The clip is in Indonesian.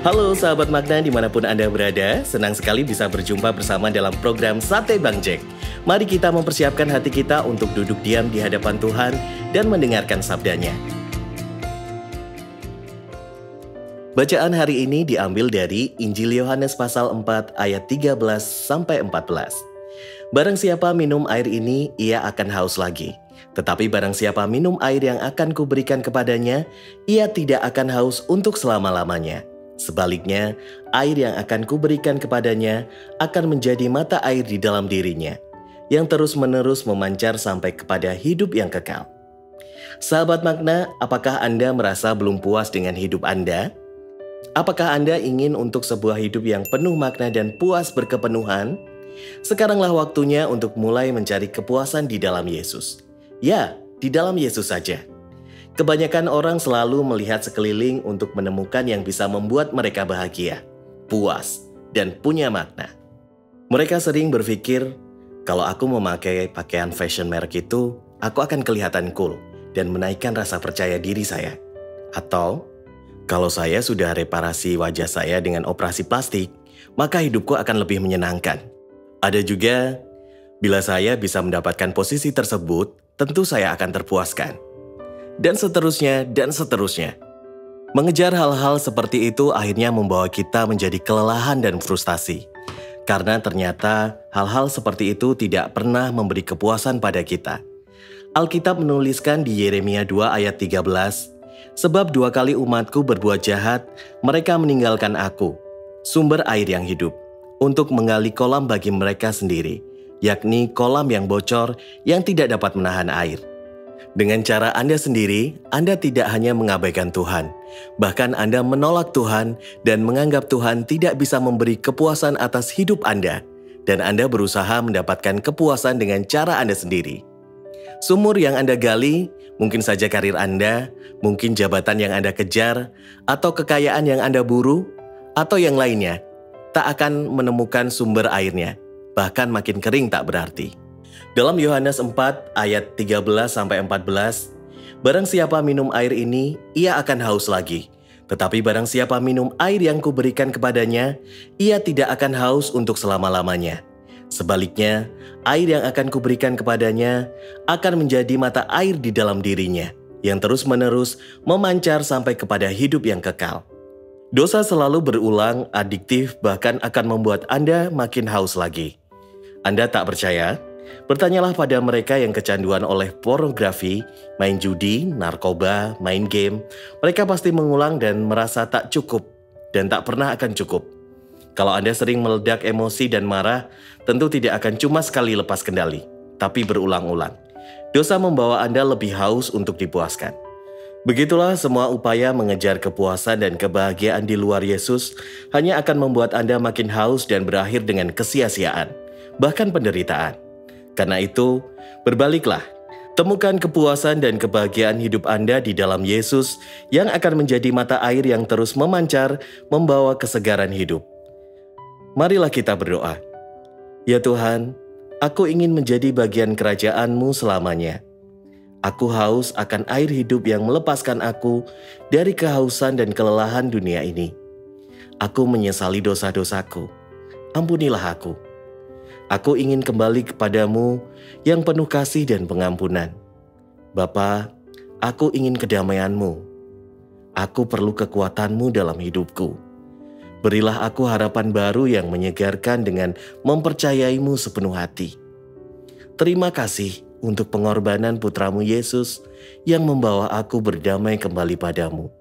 Halo sahabat Magna dimanapun Anda berada, senang sekali bisa berjumpa bersama dalam program Sate Bang Jack. Mari kita mempersiapkan hati kita untuk duduk diam di hadapan Tuhan dan mendengarkan sabdanya. Bacaan hari ini diambil dari Injil Yohanes pasal 4 ayat 13-14. Barang siapa minum air ini, ia akan haus lagi. Tetapi barang siapa minum air yang akan kuberikan kepadanya, ia tidak akan haus untuk selama-lamanya. Sebaliknya, air yang akan kuberikan kepadanya akan menjadi mata air di dalam dirinya, yang terus-menerus memancar sampai kepada hidup yang kekal. Sahabat Magna, apakah Anda merasa belum puas dengan hidup Anda? Apakah Anda ingin untuk sebuah hidup yang penuh makna dan puas berkepenuhan? Sekaranglah waktunya untuk mulai mencari kepuasan di dalam Yesus. Ya, di dalam Yesus saja. Kebanyakan orang selalu melihat sekeliling untuk menemukan yang bisa membuat mereka bahagia, puas, dan punya makna. Mereka sering berpikir, kalau aku memakai pakaian fashion merek itu, aku akan kelihatan cool dan menaikkan rasa percaya diri saya. Atau, kalau saya sudah reparasi wajah saya dengan operasi plastik, maka hidupku akan lebih menyenangkan. Ada juga, bila saya bisa mendapatkan posisi tersebut, tentu saya akan terpuaskan. Dan seterusnya, dan seterusnya. Mengejar hal-hal seperti itu akhirnya membawa kita menjadi kelelahan dan frustasi. Karena ternyata hal-hal seperti itu tidak pernah memberi kepuasan pada kita. Alkitab menuliskan di Yeremia 2 ayat 13, "Sebab 2 kali umatku berbuat jahat, mereka meninggalkan aku, sumber air yang hidup, untuk menggali kolam bagi mereka sendiri, yakni kolam yang bocor yang tidak dapat menahan air." Dengan cara Anda sendiri, Anda tidak hanya mengabaikan Tuhan, bahkan Anda menolak Tuhan dan menganggap Tuhan tidak bisa memberi kepuasan atas hidup Anda, dan Anda berusaha mendapatkan kepuasan dengan cara Anda sendiri. Sumur yang Anda gali, mungkin saja karir Anda, mungkin jabatan yang Anda kejar, atau kekayaan yang Anda buru, atau yang lainnya, tak akan menemukan sumber airnya, bahkan makin kering tak berarti. Dalam Yohanes 4 ayat 13-14, "Barang siapa minum air ini, ia akan haus lagi. Tetapi barang siapa minum air yang kuberikan kepadanya, ia tidak akan haus untuk selama-lamanya. Sebaliknya, air yang akan kuberikan kepadanya akan menjadi mata air di dalam dirinya, yang terus-menerus memancar sampai kepada hidup yang kekal." Dosa selalu berulang, adiktif, bahkan akan membuat Anda makin haus lagi. Anda tak percaya? Bertanyalah pada mereka yang kecanduan oleh pornografi, main judi, narkoba, main game. Mereka pasti mengulang dan merasa tak cukup dan tak pernah akan cukup. Kalau Anda sering meledak emosi dan marah, tentu tidak akan cuma sekali lepas kendali, tapi berulang-ulang. Dosa membawa Anda lebih haus untuk dipuaskan. Begitulah semua upaya mengejar kepuasan dan kebahagiaan di luar Yesus hanya akan membuat Anda makin haus dan berakhir dengan kesia-siaan, bahkan penderitaan. Karena itu, berbaliklah, temukan kepuasan dan kebahagiaan hidup Anda di dalam Yesus yang akan menjadi mata air yang terus memancar, membawa kesegaran hidup. Marilah kita berdoa. Ya Tuhan, aku ingin menjadi bagian kerajaan-Mu selamanya. Aku haus akan air hidup yang melepaskan aku dari kehausan dan kelelahan dunia ini. Aku menyesali dosa-dosaku. Ampunilah aku. Aku ingin kembali kepadamu yang penuh kasih dan pengampunan. Bapa, aku ingin kedamaian-Mu. Aku perlu kekuatan-Mu dalam hidupku. Berilah aku harapan baru yang menyegarkan dengan mempercayai-Mu sepenuh hati. Terima kasih untuk pengorbanan putra-Mu Yesus yang membawa aku berdamai kembali padamu.